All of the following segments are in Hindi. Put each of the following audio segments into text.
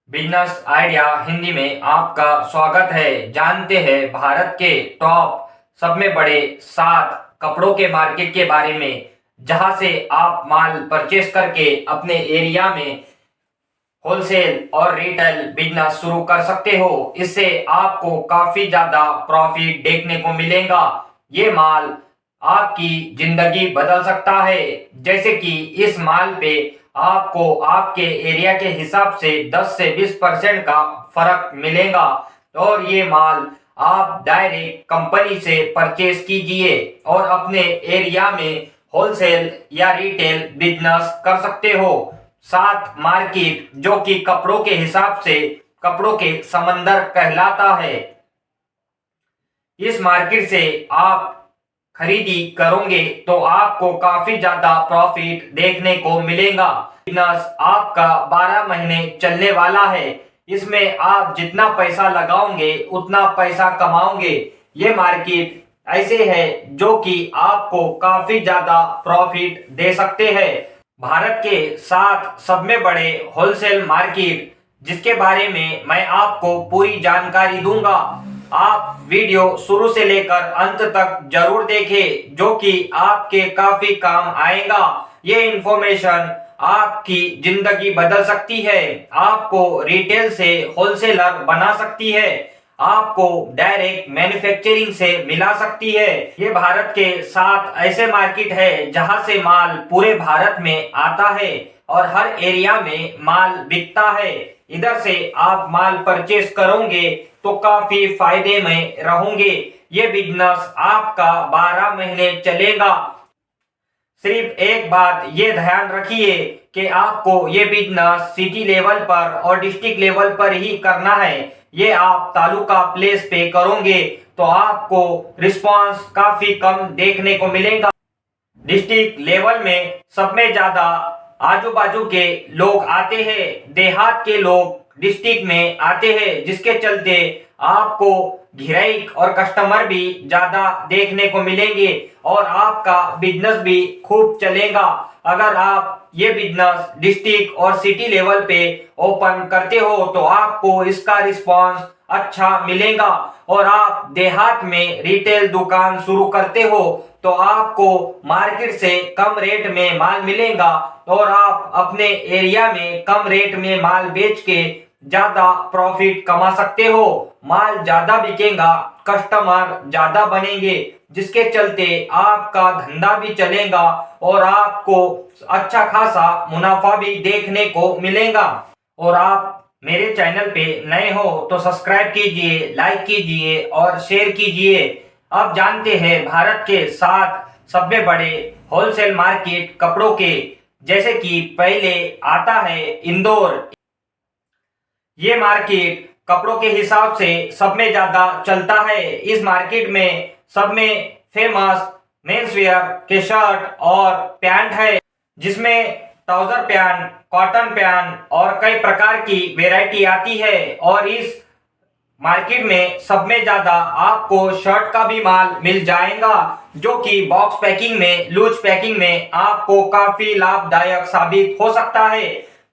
बिजनेस आइडिया हिंदी में आपका स्वागत है। जानते हैं भारत के टॉप सब में बड़े 7 कपड़ों के मार्केट के बारे में, जहां से आप माल परचेस करके अपने एरिया में होलसेल और रिटेल बिजनेस शुरू कर सकते हो। इससे आपको काफी ज्यादा प्रॉफिट देखने को मिलेगा। ये माल आपकी जिंदगी बदल सकता है। जैसे कि इस माल पे आपको आपके एरिया के हिसाब से 10 से 20% का फर्क मिलेगा और ये माल आप डायरेक्ट कंपनी से परचेस कीजिए और अपने एरिया में होलसेल या रिटेल बिजनेस कर सकते हो। 7 मार्केट जो कि कपड़ों के हिसाब से कपड़ों के समंदर कहलाता है। इस मार्केट से आप खरीदी करोगे तो आपको काफी ज्यादा प्रॉफिट देखने को मिलेगा। बिजनेस आपका 12 महीने चलने वाला है। इसमें आप जितना पैसा लगाओगे उतना पैसा कमाओगे। ये मार्केट ऐसे है जो कि आपको काफी ज्यादा प्रॉफिट दे सकते हैं। भारत के 7 सब में बड़े होलसेल मार्केट जिसके बारे में मैं आपको पूरी जानकारी दूंगा। आप वीडियो शुरू से लेकर अंत तक जरूर देखें, जो कि आपके काफी काम आएगा। ये इंफॉर्मेशन आपकी जिंदगी बदल सकती है, आपको रिटेल से होलसेलर बना सकती है, आपको डायरेक्ट मैन्युफैक्चरिंग से मिला सकती है। ये भारत के 7 ऐसे मार्केट है जहां से माल पूरे भारत में आता है और हर एरिया में माल बिकता है। इधर से आप माल परचेस करोगे तो काफी फायदे में रहोगे। ये बिजनेस आपका 12 महीने चलेगा। सिर्फ एक बात ये ध्यान रखिए कि आपको ये बिजनेस सिटी लेवल पर और डिस्ट्रिक्ट लेवल पर ही करना है। ये आप तालुका प्लेस पे करोगे तो आपको रिस्पांस काफी कम देखने को मिलेगा। डिस्ट्रिक्ट लेवल में सब में ज्यादा आजू बाजू के लोग आते हैं, देहात के लोग डिस्ट्रिक्ट में आते हैं, जिसके चलते आपको ग्राहक और कस्टमर भी ज्यादा देखने को मिलेंगे और आपका बिजनेस भी खूब चलेगा। अगर आप ये बिजनेस डिस्ट्रिक्ट और सिटी लेवल पे ओपन करते हो तो आपको इसका रिस्पांस अच्छा मिलेगा और आप देहात में रिटेल दुकान शुरू करते हो तो आपको मार्केट से कम रेट में माल मिलेगा और आप अपने एरिया में कम रेट में माल बेच के ज्यादा प्रॉफिट कमा सकते हो। माल ज्यादा बिकेगा, कस्टमर ज्यादा बनेंगे, जिसके चलते आपका धंधा भी चलेगा और आपको अच्छा खासा मुनाफा भी देखने को मिलेगा। और आप मेरे चैनल पे नए हो तो सब्सक्राइब कीजिए, लाइक कीजिए और शेयर कीजिए। अब जानते हैं भारत के 7 सबसे बड़े होलसेल मार्केट कपड़ों के। जैसे कि पहले आता है इंदौर। ये मार्केट कपड़ों के हिसाब से सब में ज्यादा चलता है। इस मार्केट में सब में फेमस मेंस वेयर के शर्ट और पैंट है, जिसमें ट्राउजर पैंट, कॉटन पैंट और कई प्रकार की वैरायटी आती है। और इस मार्केट में सब में ज्यादा आपको शर्ट का भी माल मिल जाएगा, जो कि बॉक्स पैकिंग में, लूज पैकिंग में आपको काफी लाभदायक साबित हो सकता है।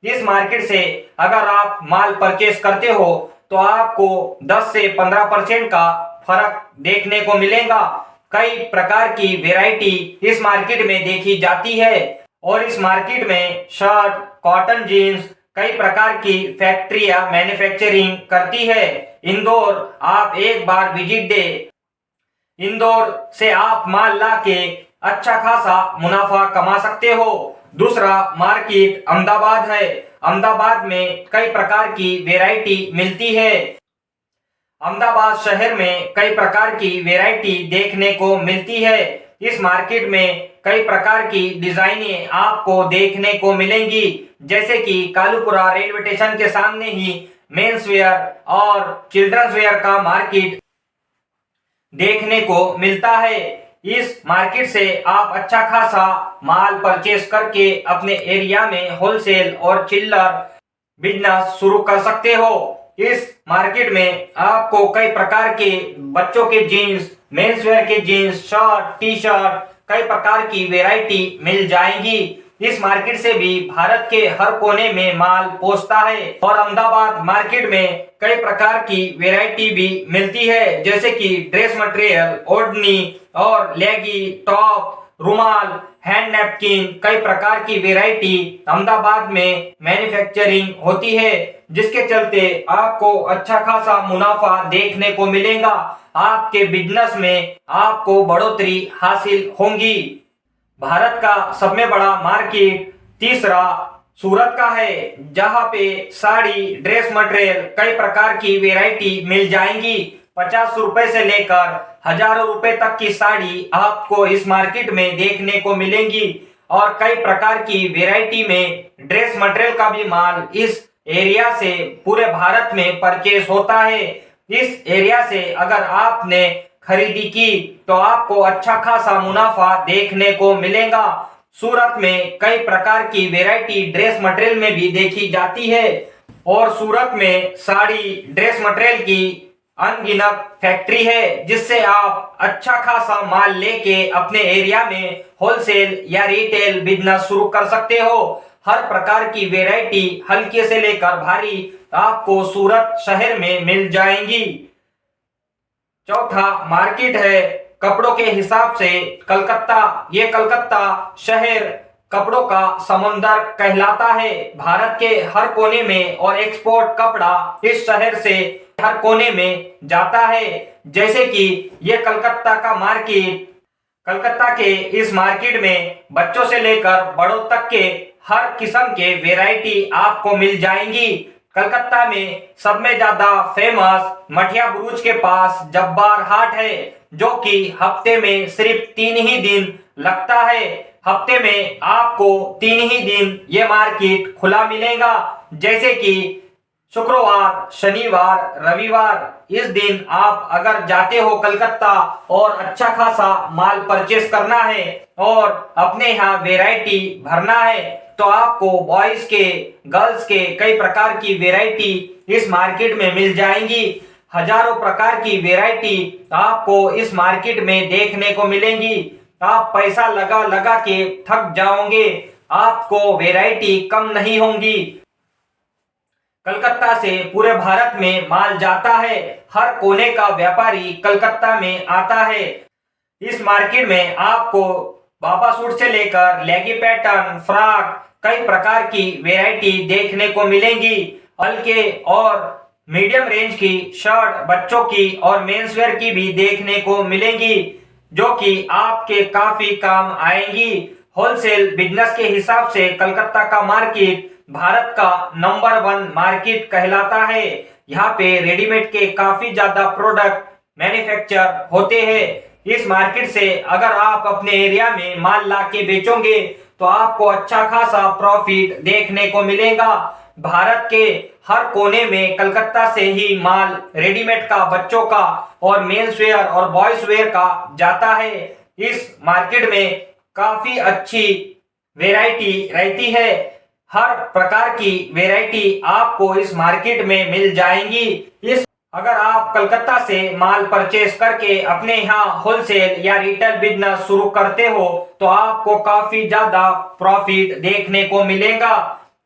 इस मार्केट से अगर आप माल परचेस करते हो तो आपको 10 से 15% का फर्क देखने को मिलेगा। कई प्रकार की वैरायटी इस मार्केट में देखी जाती है और इस मार्केट में शर्ट, कॉटन जीन्स कई प्रकार की फैक्ट्रियां मैन्युफैक्चरिंग करती है। इंदौर आप एक बार विजिट दे। इंदौर से आप माल ला के अच्छा खासा मुनाफा कमा सकते हो। दूसरा मार्केट अहमदाबाद है। अहमदाबाद में कई प्रकार की वैरायटी मिलती है। अहमदाबाद शहर में कई प्रकार की वैरायटी देखने को मिलती है। इस मार्केट में कई प्रकार की डिजाइनें आपको देखने को मिलेंगी। जैसे कि कालूपुरा रेलवे स्टेशन के सामने ही मेंस वेयर और चिल्ड्रंस वेयर का मार्केट देखने को मिलता है। इस मार्केट से आप अच्छा खासा माल परचेस करके अपने एरिया में होलसेल और चिल्लर बिजनेस शुरू कर सकते हो। इस मार्केट में आपको कई प्रकार के बच्चों के जीन्स, मेंस वेयर के जीन्स, शर्ट, टी शर्ट कई प्रकार की वैरायटी मिल जाएगी। इस मार्केट से भी भारत के हर कोने में माल पहुंचता है और अहमदाबाद मार्केट में कई प्रकार की वैरायटी भी मिलती है, जैसे कि ड्रेस मटेरियल, ओढ़नी और लेगी, टॉप, रुमाल, हैंड नैपकिन, कई प्रकार की वैरायटी अहमदाबाद में मैन्युफैक्चरिंग होती है, जिसके चलते आपको अच्छा खासा मुनाफा देखने को मिलेगा। आपके बिजनेस में आपको बढ़ोतरी हासिल होगी। भारत का सबसे बड़ा मार्केट तीसरा सूरत का है, जहां पे साड़ी, ड्रेस मटेरियल, कई प्रकार की वैरायटी मिल जाएंगी। 50 रुपए से लेकर हजारों रुपए तक की साड़ी आपको इस मार्केट में देखने को मिलेंगी और कई प्रकार की वैरायटी में ड्रेस मटेरियल का भी माल इस एरिया से पूरे भारत में परचेस होता है। इस एरिया से अगर आपने खरीदी की तो आपको अच्छा खासा मुनाफा देखने को मिलेगा। सूरत में कई प्रकार की वैरायटी ड्रेस मटेरियल में भी देखी जाती है और सूरत में साड़ी, ड्रेस मटेरियल की अनगिनत फैक्ट्री है, जिससे आप अच्छा खासा माल लेके अपने एरिया में होलसेल या रिटेल बिजनेस शुरू कर सकते हो। हर प्रकार की वैरायटी हल्के से लेकर भारी आपको सूरत शहर में मिल जाएंगी। चौथा मार्केट है कपड़ों के हिसाब से कलकत्ता। ये कलकत्ता शहर कपड़ों का समुंदर कहलाता है। भारत के हर कोने में और एक्सपोर्ट कपड़ा इस शहर से हर कोने में जाता है। जैसे कि ये कलकत्ता का मार्केट, कलकत्ता के इस मार्केट में बच्चों से लेकर बड़ों तक के हर किस्म के वैरायटी आपको मिल जाएंगी। कलकत्ता में सब में ज्यादा फेमस मठिया बुरुज के पास जब्बार हाट है, जो कि हफ्ते में सिर्फ 3 ही दिन लगता है। हफ्ते में आपको 3 ही दिन ये मार्केट खुला मिलेगा, जैसे कि शुक्रवार, शनिवार, रविवार। इस दिन आप अगर जाते हो कलकत्ता और अच्छा खासा माल परचेस करना है और अपने यहाँ वैरायटी भरना है, तो आपको बॉयज के, गर्ल्स के कई प्रकार की वैरायटी इस मार्केट में मिल जाएंगी। हजारों प्रकार की वैरायटी आपको इस मार्केट में देखने को मिलेंगी। आप पैसा लगा लगा के थक जाओगे, आपको वैरायटी कम नहीं होंगी। कलकत्ता से पूरे भारत में माल जाता है। हर कोने का व्यापारी कलकत्ता में आता है। इस मार्केट में आपको बाबा सूट से लेकर लेगी पैटर्न, फ्रॉक, कई प्रकार की वैरायटी देखने को मिलेंगी। हल्के और मीडियम रेंज की शर्ट बच्चों की और मेंस वेयर की भी देखने को मिलेंगी, जो कि आपके काफी काम आएंगी। होलसेल बिजनेस के हिसाब से कलकत्ता का मार्केट भारत का नंबर 1 मार्केट कहलाता है। यहाँ पे रेडीमेड के काफी ज्यादा प्रोडक्ट मैन्युफैक्चर होते हैं। इस मार्केट से अगर आप अपने एरिया में माल ला के बेचोगे तो आपको अच्छा खासा प्रॉफिट देखने को मिलेगा। भारत के हर कोने में कलकत्ता से ही माल रेडीमेड का, बच्चों का और मेंस वेयर और बॉयज वेयर का जाता है। इस मार्केट में काफी अच्छी वैरायटी रहती है। हर प्रकार की वैरायटी आपको इस मार्केट में मिल जाएंगी। अगर आप कलकत्ता से माल परचेस करके अपने यहाँ होलसेल या रिटेल बिजनेस शुरू करते हो तो आपको काफी ज्यादा प्रॉफिट देखने को मिलेगा।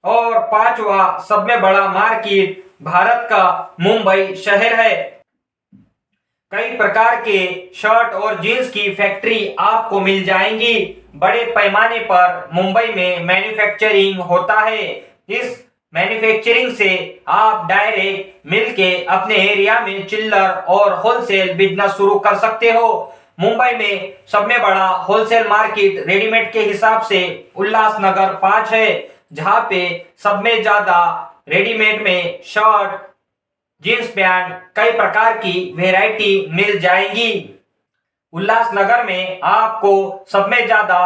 और 5वां सबसे बड़ा मार्केट भारत का मुंबई शहर है। कई प्रकार के शर्ट और जीन्स की फैक्ट्री आपको मिल जाएंगी। बड़े पैमाने पर मुंबई में मैन्युफैक्चरिंग होता है। इस मैन्युफैक्चरिंग से आप डायरेक्ट मिलके अपने एरिया में चिल्लर और होलसेल बिजनेस शुरू कर सकते हो। मुंबई में सबसे बड़ा होलसेल मार्केट रेडीमेड के हिसाब से उल्लासनगर 5 है, जहां पे सब में ज्यादा रेडीमेड में शर्ट, जींस पैंट, कई प्रकार की वैरायटी मिल जाएंगी। उल्लासनगर में आपको सब में ज्यादा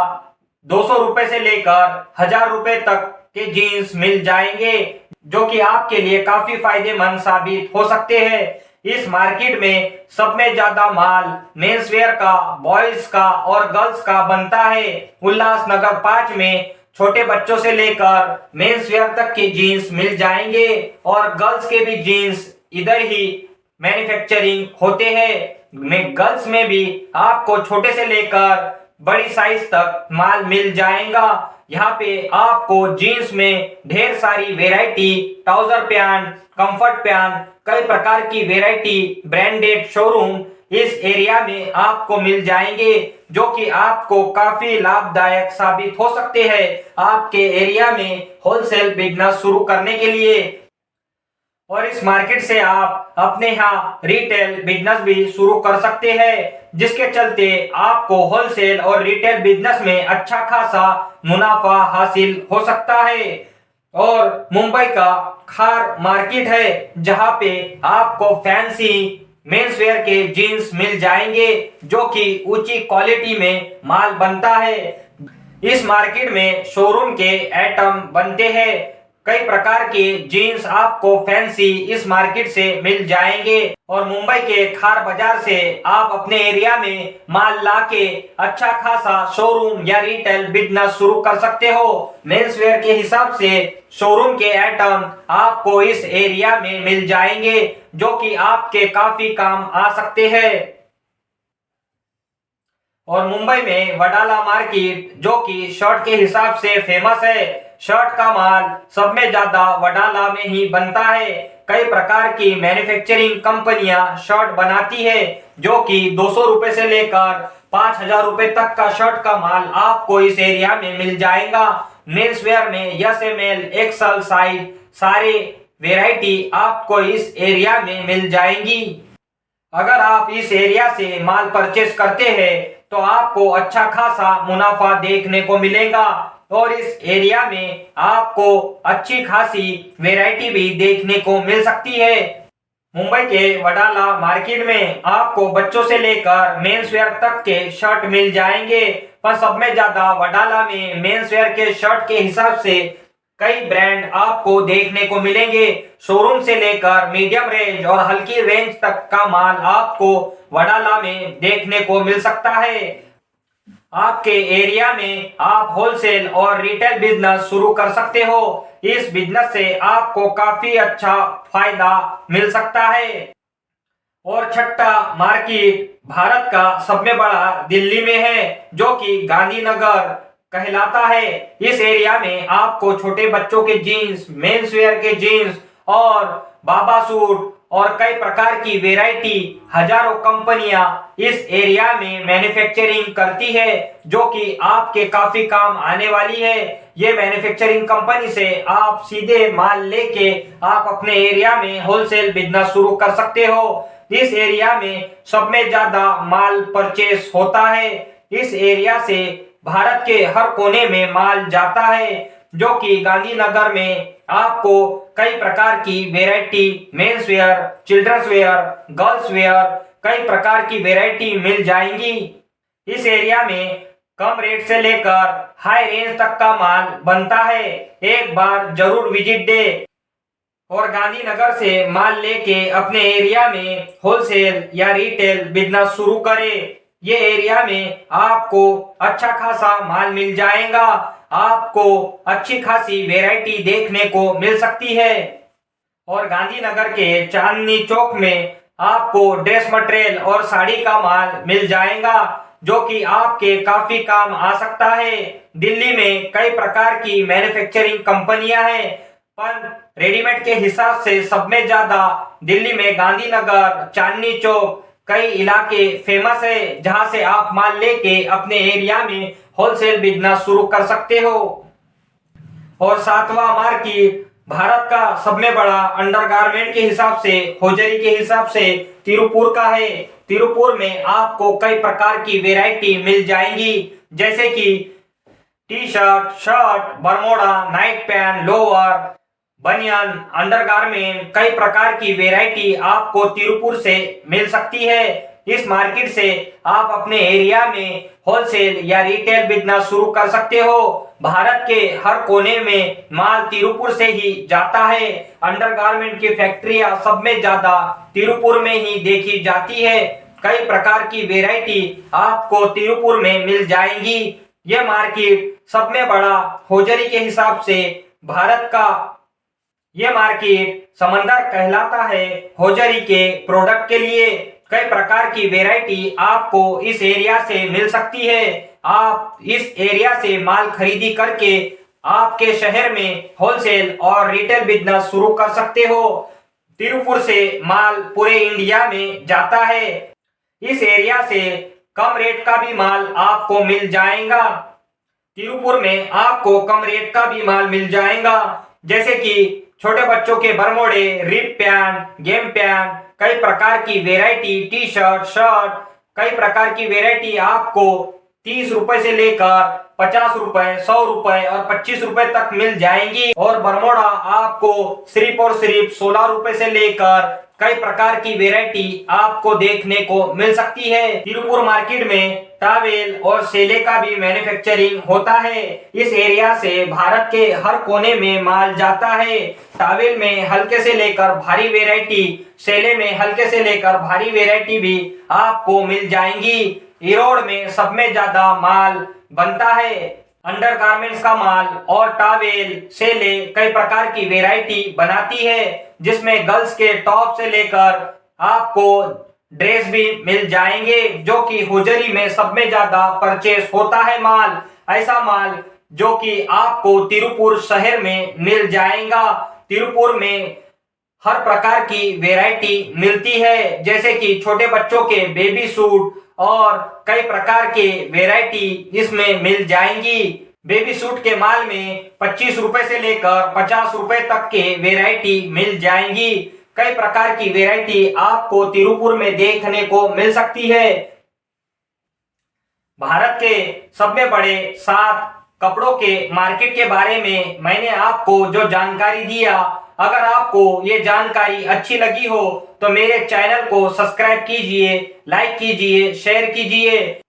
200 रुपए से लेकर 1000 रुपए तक के जीन्स मिल जाएंगे, जो कि आपके लिए काफी फायदेमंद साबित हो सकते हैं। इस मार्केट में सब में ज्यादा माल मेंस वेयर का, बॉयज का और गर्ल्स का बनता है। उल्लासनगर 5 में छोटे बच्चों से लेकर मेंस वेयर तक के जीन्स मिल जाएंगे और गर्ल्स के भी जीन्स इधर ही मैन्युफैक्चरिंग होते हैं। गर्ल्स में भी आपको छोटे से लेकर बड़ी साइज तक माल मिल जाएगा। यहाँ पे आपको जीन्स में ढेर सारी variety, trouser pant, comfort pant, कई प्रकार की वेराइटी, ब्रांडेड शोरूम इस एरिया में आपको मिल जाएंगे, जो कि आपको काफी लाभदायक साबित हो सकते हैं आपके एरिया में होलसेल बिजनेस शुरू करने के लिए। और इस मार्केट से आप अपने यहाँ रिटेल बिजनेस भी शुरू कर सकते हैं, जिसके चलते आपको होलसेल और रिटेल बिजनेस में अच्छा खासा मुनाफा हासिल हो सकता है। और मुंबई का खार मार्केट है, जहाँ पे आपको फैंसी मेंस वेयर के जीन्स मिल जाएंगे, जो कि ऊंची क्वालिटी में माल बनता है। इस मार्केट में शोरूम के आइटम बनते हैं। कई प्रकार के जीन्स आपको फैंसी इस मार्केट से मिल जाएंगे और मुंबई के खार बाजार से आप अपने एरिया में माल लाके अच्छा खासा शोरूम या रिटेल बिजनेस शुरू कर सकते हो। मेंस वेयर के हिसाब से शोरूम के आइटम आपको इस एरिया में मिल जाएंगे, जो कि आपके काफी काम आ सकते हैं। और मुंबई में वडाला मार्केट, जो कि शर्ट के हिसाब से फेमस है, शर्ट का माल सब में ज्यादा वडाला में ही बनता है। कई प्रकार की मैन्युफैक्चरिंग कंपनियां शर्ट बनाती है, जो कि 200 रुपए से लेकर 5,000 रुपए तक का शर्ट का माल आपको इस एरिया में मिल जाएगा। मेंस वेयर में S M L XL size सारे वेराइटी आपको इस एरिया में मिल जाएंगी। अगर आप इस एरिया से माल परचेस करते हैं तो आपको अच्छा खासा मुनाफा देखने को मिलेगा और इस एरिया में आपको अच्छी खासी वैरायटी भी देखने को मिल सकती है। मुंबई के वडाला मार्केट में आपको बच्चों से लेकर मेंस वेयर तक के शर्ट मिल जाएंगे, पर सब में ज्यादा वडाला में मेंस वेयर के शर्ट के हिसाब से कई ब्रांड आपको देखने को मिलेंगे। शोरूम से लेकर मीडियम रेंज और हल्की रेंज तक का माल आपको वडाला में देखने को मिल सकता है। आपके एरिया में आप होलसेल और रिटेल बिजनेस शुरू कर सकते हो। इस बिजनेस से आपको काफी अच्छा फायदा मिल सकता है। और छठा मार्केट भारत का सबसे बड़ा दिल्ली में है, जो कि गांधीनगर कहलाता है। इस एरिया में आपको छोटे बच्चों के जीन्स, मेंस वेयर के जीन्स और बाबा सूट और कई प्रकार की वैरायटी, हजारों कंपनियां इस एरिया में मैन्युफैक्चरिंग करती है, जो कि आपके काफी काम आने वाली है। ये मैन्युफैक्चरिंग कंपनी से आप सीधे माल लेके आप अपने एरिया में होलसेल बिजनेस शुरू कर सकते हो। इस एरिया में सब में ज्यादा माल परचेस होता है। इस एरिया से भारत के हर कोने में माल जाता है, जो कि गांधीनगर में आपको कई प्रकार की variety, men's wear, children's wear, girls wear, कई प्रकार की वैरायटी मिल जाएंगी। इस एरिया में कम रेट से लेकर हाई रेंज तक का माल बनता है। एक बार जरूर विजिट दे और गांधीनगर से माल लेके अपने एरिया में होलसेल या रिटेल बिजनेस शुरू करें। ये एरिया में आपको अच्छा खासा माल मिल जाएगा, आपको अच्छी खासी वैरायटी देखने को मिल सकती है। और गांधीनगर के चांदनी चौक में आपको ड्रेस मटेरियल और साड़ी का माल मिल जाएगा, जो कि आपके काफी काम आ सकता है। दिल्ली में कई प्रकार की मैन्युफैक्चरिंग कंपनियां हैं, पर रेडीमेड के हिसाब से सब में ज्यादा दिल्ली में गांधीनगर, चांदनी चौक कई इलाके फेमस है, जहां से आप माल लेके अपने एरिया में होलसेल बिजनेस शुरू कर सकते हो। और सातवां मार्केट भारत का सबसे बड़ा अंडरगारमेंट के हिसाब से, होजरी के हिसाब से तिरुपुर का है। तिरुपुर में आपको कई प्रकार की वैरायटी मिल जाएंगी, जैसे कि T shirt, shirt, bermuda, night pant, lower, बनियान, अंडरगारमेंट, कई प्रकार की वैरायटी आपको तिरुपुर से मिल सकती है। इस मार्केट से आप अपने एरिया में होलसेल या रिटेल बिजनेस शुरू कर सकते हो। भारत के हर कोने में माल तिरुपुर से ही जाता है। अंडरगारमेंट की फैक्ट्रियां सब में ज्यादा तिरुपुर में ही देखी जाती है। कई प्रकार की वैरायटी आपको तिरुपुर में मिल जाएंगी। यह मार्केट सब में बड़ा होजरी के हिसाब से भारत का यह मार्केट समंदर कहलाता है। होजरी के प्रोडक्ट के लिए कई प्रकार की वैरायटी आपको इस एरिया से मिल सकती है। आप इस एरिया से माल खरीदी करके आपके शहर में होलसेल और रिटेल बिजनेस शुरू कर सकते हो। तिरुपुर से माल पूरे इंडिया में जाता है। इस एरिया से कम रेट का भी माल आपको मिल जाएगा। तिरुपुर में आपको कम रेट का भी माल मिल जाएगा, जैसे कि छोटे बच्चों के बरमोड़े, रिप पैंट, गेम पैंट, कई प्रकार की वेराइटी टी शर्ट, शर्ट, कई प्रकार की वेराइटी आपको 30 रुपए से लेकर 50 रुपए, 100 रुपए और 25 रुपए तक मिल जाएंगी। और बरमोड़ा आपको सिर्फ और सिर्फ 16 रुपए से लेकर कई प्रकार की वेराइटी आपको देखने को मिल सकती है। तिरुपुर मार्केट में टावेल और सेले का भी मैन्युफैक्चरिंग होता है। इस एरिया से भारत के हर कोने में माल जाता है। टावेल में हल्के से लेकर भारी वेराइटी, सेले में हल्के से लेकर भारी वेराइटी भी आपको मिल जाएंगी। ईरोड में सब में ज्यादा माल बनता है। अंडरगारमेंट्स का माल और टावेल, सेले कई प्रकार की वेराइटी बनाती है, जिसमें गर्ल्स के टॉप से लेकर आपको ड्रेस भी मिल जाएंगे, जो कि होजरी में सब में ज्यादा परचेस होता है माल। ऐसा माल जो कि आपको तिरुपुर शहर में मिल जाएगा। तिरुपुर में हर प्रकार की वेराइटी मिलती है, जैसे कि छोटे बच्चों के बेबी सूट और कई प्रकार के वेराइटी इसमें मिल जाएंगी। बेबी सूट के माल में 25 रुपए से लेकर 50 रुपए तक के वेराइटी मिल जाएंगी। कई प्रकार की वेराइटी आपको तिरुपुर में देखने को मिल सकती है। भारत के सबसे बड़े 7 कपड़ों के मार्केट के बारे में मैंने आपको जो जानकारी दिया, अगर आपको ये जानकारी अच्छी लगी हो तो मेरे चैनल को सब्सक्राइब कीजिए, लाइक कीजिए, शेयर कीजिए।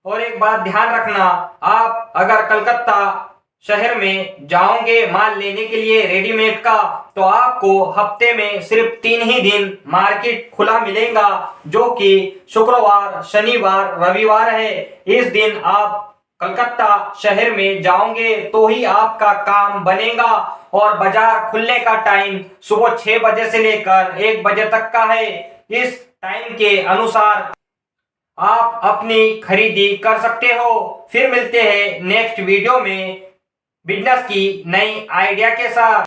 और एक बात ध्यान रखना, आप अगर कलकत्ता शहर में जाओगे माल लेने के लिए रेडीमेड का, तो आपको हफ्ते में सिर्फ 3 ही दिन मार्केट खुला मिलेगा, जो कि शुक्रवार, शनिवार, रविवार है। इस दिन आप कलकत्ता शहर में जाओगे तो ही आपका काम बनेगा। और बाजार खुलने का टाइम सुबह 6 बजे से लेकर 1 बजे तक का है। इस टाइम के अनुसार आप अपनी खरीदी कर सकते हो। फिर मिलते हैं नेक्स्ट वीडियो में बिजनेस की नई आइडिया के साथ।